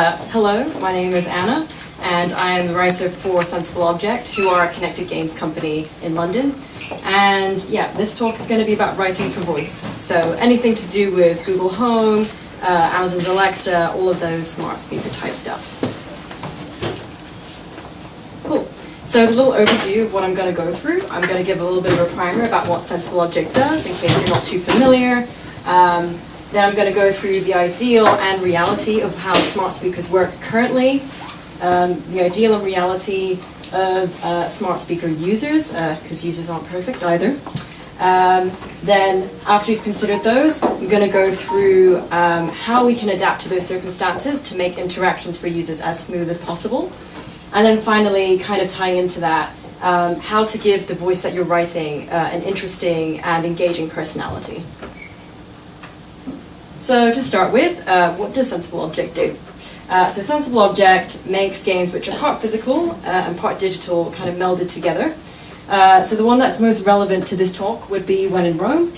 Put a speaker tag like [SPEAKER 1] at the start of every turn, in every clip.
[SPEAKER 1] Hello, my name is Anna, and I am the writer for Sensible Object, who are a connected games company in London. And yeah, this talk is going to be about writing for voice. So anything to do with Google Home, Amazon's Alexa, all of those smart speaker type stuff. Cool. So as a little overview of what I'm going to go through, I'm going to give a little bit of a primer about what Sensible Object does, in case you're not too familiar. Then I'm going to go through the ideal and reality of how smart speakers work currently, the ideal and reality of smart speaker users, because users aren't perfect either. Then, after you've considered those, I'm going to go through how we can adapt to those circumstances to make interactions for users as smooth as possible. And then finally, kind of tying into that, how to give the voice that you're writing an interesting and engaging personality. So to start with, what does Sensible Object do? So Sensible Object makes games which are part physical and part digital, kind of melded together. So the one that's most relevant to this talk would be When in Rome.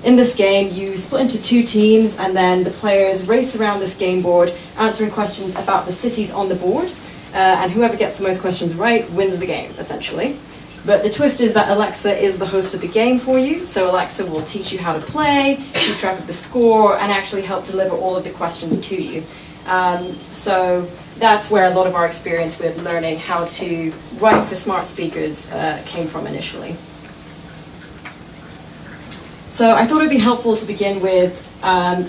[SPEAKER 1] In this game, you split into two teams, and then the players race around this game board, answering questions about the cities on the board, and whoever gets the most questions right wins the game, essentially. But the twist is that Alexa is the host of the game for you, so Alexa will teach you how to play, keep track of the score, and actually help deliver all of the questions to you. So that's where a lot of our experience with learning how to write for smart speakers came from initially. So I thought it would be helpful to begin with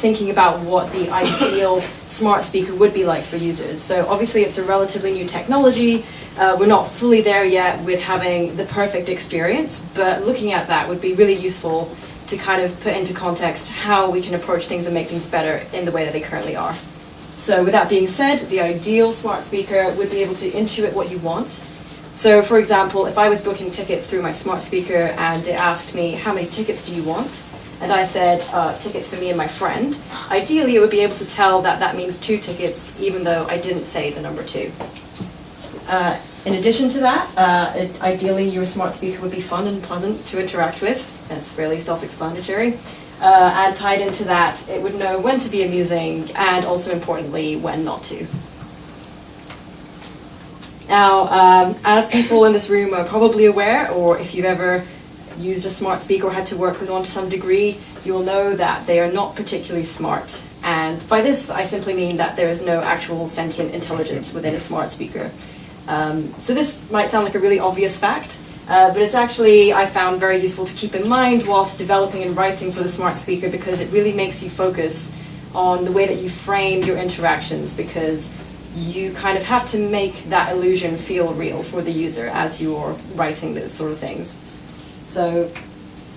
[SPEAKER 1] thinking about what the ideal smart speaker would be like for users. So obviously it's a relatively new technology. We're not fully there yet with having the perfect experience, but looking at that would be really useful to kind of put into context how we can approach things and make things better in the way that they currently are. So with that being said, the ideal smart speaker would be able to intuit what you want. So for example, if I was booking tickets through my smart speaker and it asked me, how many tickets do you want? And I said, tickets for me and my friend, ideally it would be able to tell that that means 2 tickets, even though I didn't say the number 2. In addition to that, ideally your smart speaker would be fun and pleasant to interact with. That's fairly self-explanatory. And tied into that, it would know when to be amusing and also importantly, when not to. Now, as people in this room are probably aware, or if you've ever used a smart speaker or had to work with one to some degree, you will know that they are not particularly smart. And by this, I simply mean that there is no actual sentient intelligence within a smart speaker. So this might sound like a really obvious fact, but it's actually, I found, very useful to keep in mind whilst developing and writing for the smart speaker, because it really makes you focus on the way that you frame your interactions, because you kind of have to make that illusion feel real for the user as you're writing those sort of things. So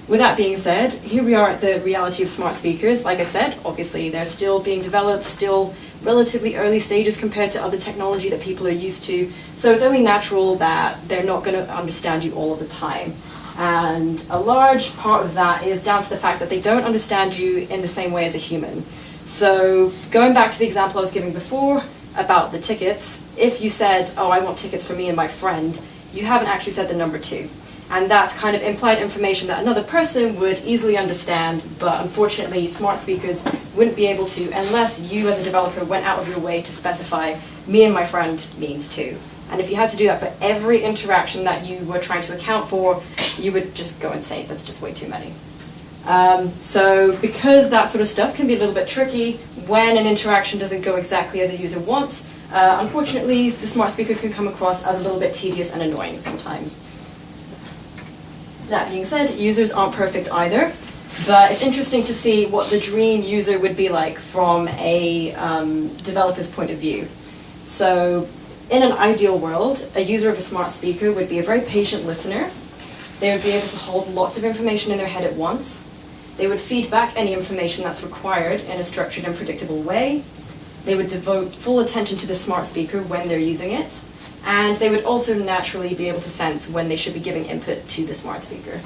[SPEAKER 1] with that being said, here we are at the reality of smart speakers. Like I said, obviously they're still being developed, still relatively early stages compared to other technology that people are used to. So it's only natural that they're not going to understand you all of the time. And a large part of that is down to the fact that they don't understand you in the same way as a human. So going back to the example I was giving before about the tickets, if you said, oh, I want tickets for me and my friend, you haven't actually said the number 2. And that's kind of implied information that another person would easily understand, but unfortunately smart speakers wouldn't be able to unless you as a developer went out of your way to specify me and my friend means 2. And if you had to do that for every interaction that you were trying to account for, you would just go insane. That's just way too many. So because that sort of stuff can be a little bit tricky when an interaction doesn't go exactly as a user wants, unfortunately the smart speaker can come across as a little bit tedious and annoying sometimes. That being said, users aren't perfect either, but it's interesting to see what the dream user would be like from a developer's point of view. So in an ideal world, a user of a smart speaker would be a very patient listener. They would be able to hold lots of information in their head at once. They would feed back any information that's required in a structured and predictable way. They would devote full attention to the smart speaker when they're using it. And they would also naturally be able to sense when they should be giving input to the smart speaker.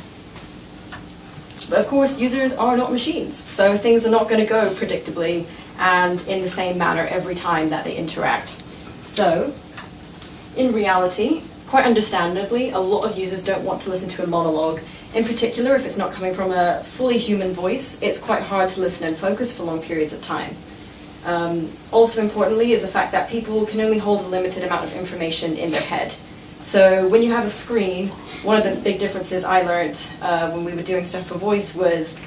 [SPEAKER 1] But of course, users are not machines, so things are not going to go predictably and in the same manner every time that they interact. So, in reality, quite understandably, a lot of users don't want to listen to a monologue. In particular, if it's not coming from a fully human voice, it's quite hard to listen and focus for long periods of time. Also importantly is the fact that people can only hold a limited amount of information in their head. So when you have a screen, one of the big differences I learned when we were doing stuff for voice was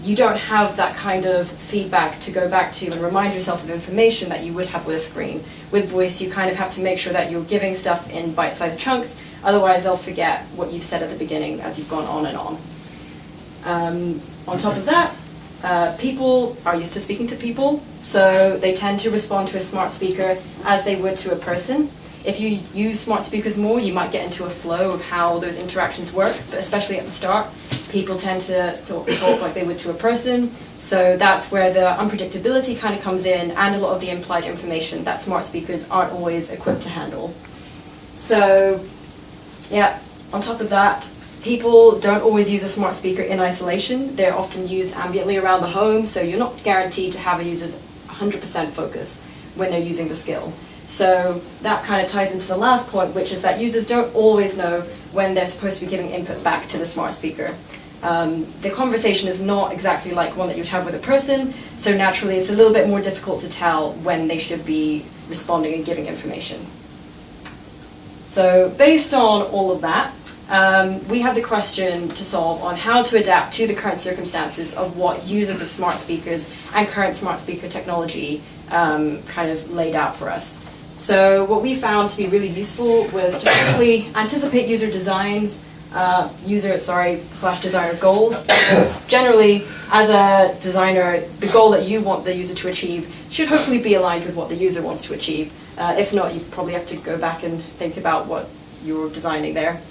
[SPEAKER 1] you don't have that kind of feedback to go back to and remind yourself of information that you would have with a screen. With voice, you kind of have to make sure that you're giving stuff in bite-sized chunks, otherwise they'll forget what you've said at the beginning as you've gone on and on. On top of that, people are used to speaking to people, so they tend to respond to a smart speaker as they would to a person. If you use smart speakers more, you might get into a flow of how those interactions work, but especially at the start, people tend to sort of talk like they would to a person, so that's where the unpredictability kind of comes in and a lot of the implied information that smart speakers aren't always equipped to handle. So, yeah, on top of that, people don't always use a smart speaker in isolation. They're often used ambiently around the home, so you're not guaranteed to have a user's 100% focus when they're using the skill. So that kind of ties into the last point, which is that users don't always know when they're supposed to be giving input back to the smart speaker. The conversation is not exactly like one that you'd have with a person, so naturally it's a little bit more difficult to tell when they should be responding and giving information. So based on all of that, we have the question to solve on how to adapt to the current circumstances of what users of smart speakers and current smart speaker technology kind of laid out for us. So what we found to be really useful was to firstly anticipate user designs, designer goals. Generally, as a designer, the goal that you want the user to achieve should hopefully be aligned with what the user wants to achieve. If not, you probably have to go back and think about what you're designing there.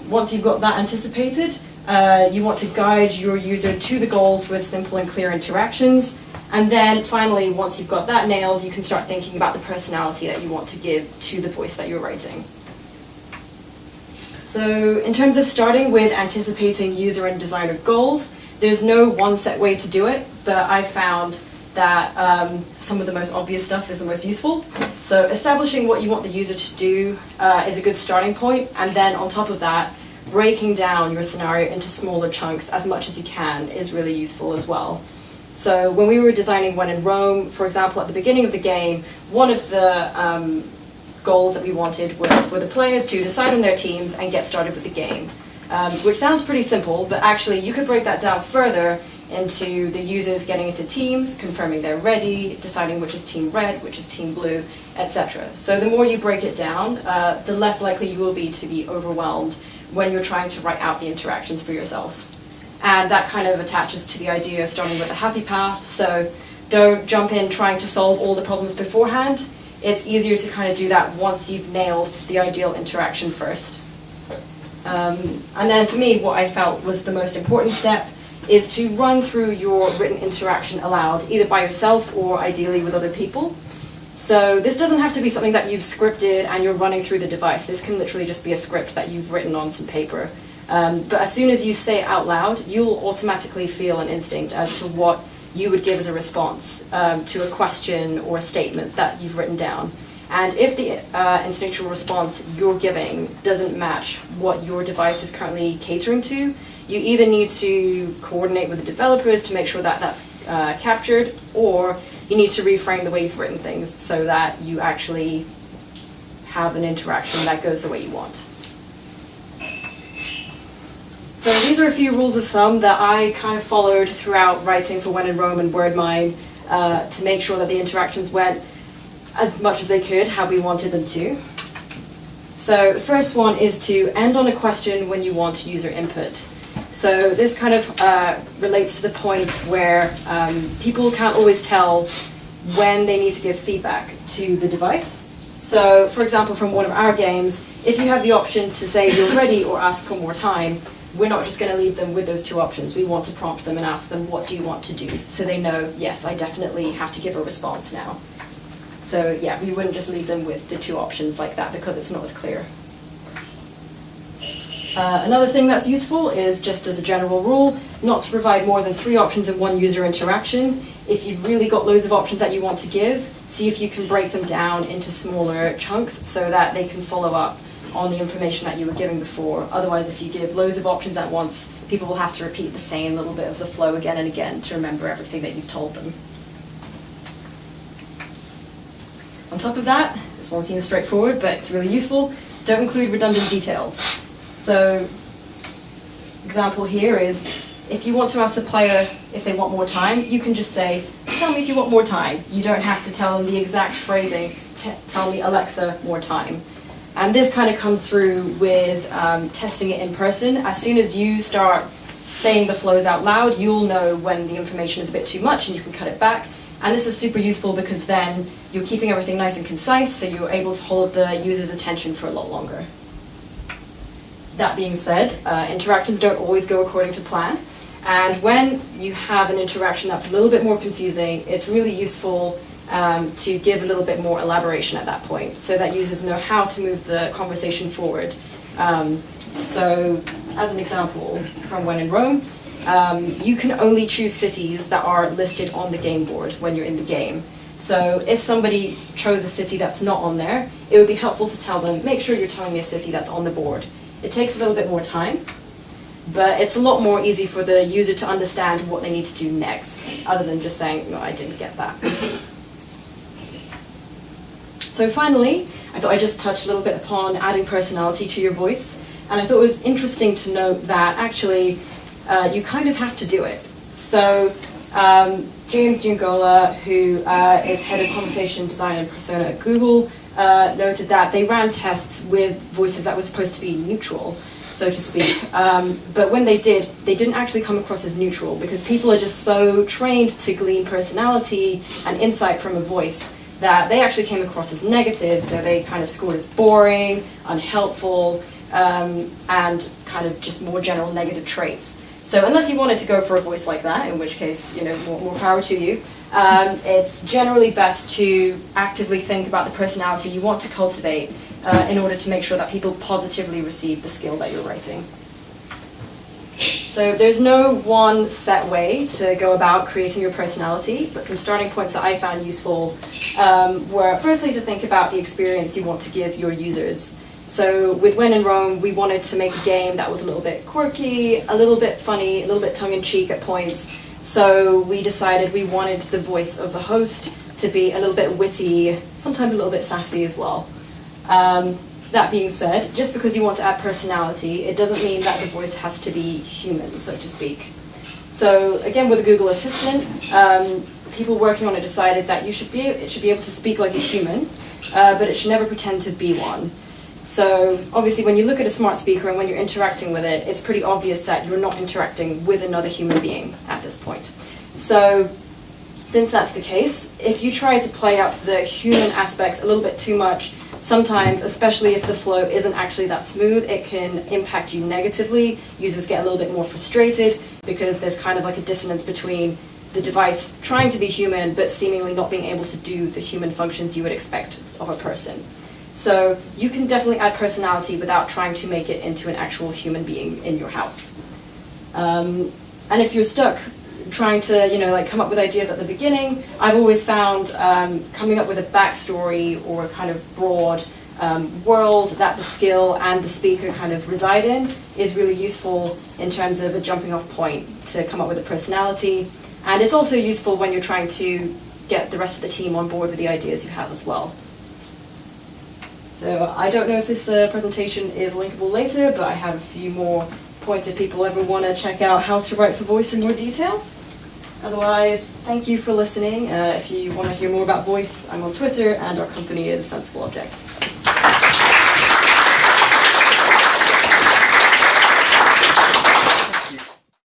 [SPEAKER 1] Once you've got that anticipated, you want to guide your user to the goals with simple and clear interactions. And then finally, once you've got that nailed, you can start thinking about the personality that you want to give to the voice that you're writing. So in terms of starting with anticipating user and designer goals, there's no one set way to do it, but I found that some of the most obvious stuff is the most useful. So establishing what you want the user to do is a good starting point, and then on top of that, breaking down your scenario into smaller chunks as much as you can is really useful as well. So when we were designing When in Rome, for example, at the beginning of the game, one of the goals that we wanted was for the players to decide on their teams and get started with the game, which sounds pretty simple, but actually you could break that down further into the users getting into teams, confirming they're ready, deciding which is team red, which is team blue, etc. So the more you break it down, the less likely you will be to be overwhelmed when you're trying to write out the interactions for yourself. And that kind of attaches to the idea of starting with a happy path, so don't jump in trying to solve all the problems beforehand. It's easier to kind of do that once you've nailed the ideal interaction first. And then for me, what I felt was the most important step is to run through your written interaction aloud, either by yourself or ideally with other people. So this doesn't have to be something that you've scripted and you're running through the device. This can literally just be a script that you've written on some paper. But as soon as you say it out loud, you'll automatically feel an instinct as to what you would give as a response to a question or a statement that you've written down. And if the instinctual response you're giving doesn't match what your device is currently catering to, you either need to coordinate with the developers to make sure that that's captured, or you need to reframe the way you've written things so that you actually have an interaction that goes the way you want. So these are a few rules of thumb that I kind of followed throughout writing for When in Rome and WordMine to make sure that the interactions went as much as they could how we wanted them to. So the first one is to end on a question when you want user input. So this kind of relates to the point where people can't always tell when they need to give feedback to the device. So for example, from one of our games, if you have the option to say you're ready or ask for more time, we're not just going to leave them with those two options. We want to prompt them and ask them, what do you want to do? So they know, yes, I definitely have to give a response now. So yeah, we wouldn't just leave them with the two options like that because it's not as clear. Another thing that's useful is, just as a general rule, not to provide more than 3 options in one user interaction. If you've really got loads of options that you want to give, see if you can break them down into smaller chunks so that they can follow up on the information that you were giving before. Otherwise, if you give loads of options at once, people will have to repeat the same little bit of the flow again and again to remember everything that you've told them. On top of that, this one seems straightforward, but it's really useful, don't include redundant details. So, example here is, if you want to ask the player if they want more time, you can just say, tell me if you want more time. You don't have to tell them the exact phrasing, tell me Alexa, more time. And this kind of comes through with testing it in person. As soon as you start saying the flows out loud, you'll know when the information is a bit too much and you can cut it back. And this is super useful because then you're keeping everything nice and concise, so you're able to hold the user's attention for a lot longer. That being said, interactions don't always go according to plan. And when you have an interaction that's a little bit more confusing, it's really useful to give a little bit more elaboration at that point, so that users know how to move the conversation forward. So, as an example from When in Rome, you can only choose cities that are listed on the game board when you're in the game. So if somebody chose a city that's not on there, it would be helpful to tell them, make sure you're telling me a city that's on the board. It takes a little bit more time, but it's a lot more easy for the user to understand what they need to do next, other than just saying, no, I didn't get that. So finally, I thought I'd just touch a little bit upon adding personality to your voice. And I thought it was interesting to note that actually you kind of have to do it. So James Giangola, who is head of conversation design and persona at Google, noted that they ran tests with voices that were supposed to be neutral, so to speak. But when they didn't actually come across as neutral, because people are just so trained to glean personality and insight from a voice that they actually came across as negative, so they kind of scored as boring, unhelpful, and kind of just more general negative traits. So unless you wanted to go for a voice like that, in which case, more power to you, it's generally best to actively think about the personality you want to cultivate in order to make sure that people positively receive the skill that you're writing. So there's no one set way to go about creating your personality, but some starting points that I found useful were firstly to think about the experience you want to give your users. So with When in Rome, we wanted to make a game that was a little bit quirky, a little bit funny, a little bit tongue-in-cheek at points. So we decided we wanted the voice of the host to be a little bit witty, sometimes a little bit sassy as well. That being said, just because you want to add personality, it doesn't mean that the voice has to be human, so to speak. So again, with the Google Assistant, people working on it decided that it should be able to speak like a human, but it should never pretend to be one. So obviously when you look at a smart speaker and when you're interacting with it, it's pretty obvious that you're not interacting with another human being at this point. So since that's the case, if you try to play up the human aspects a little bit too much, sometimes, especially if the flow isn't actually that smooth, it can impact you negatively. Users get a little bit more frustrated because there's kind of like a dissonance between the device trying to be human but seemingly not being able to do the human functions you would expect of a person. So you can definitely add personality without trying to make it into an actual human being in your house. And if you're stuck trying to come up with ideas at the beginning, I've always found coming up with a backstory or a kind of broad world that the skill and the speaker kind of reside in is really useful in terms of a jumping off point to come up with a personality. And it's also useful when you're trying to get the rest of the team on board with the ideas you have as well. So I don't know if this presentation is linkable later, but I have a few more points if people ever want to check out how to write for voice in more detail. Otherwise, thank you for listening. If you want to hear more about voice, I'm on Twitter, and our company is Sensible Object.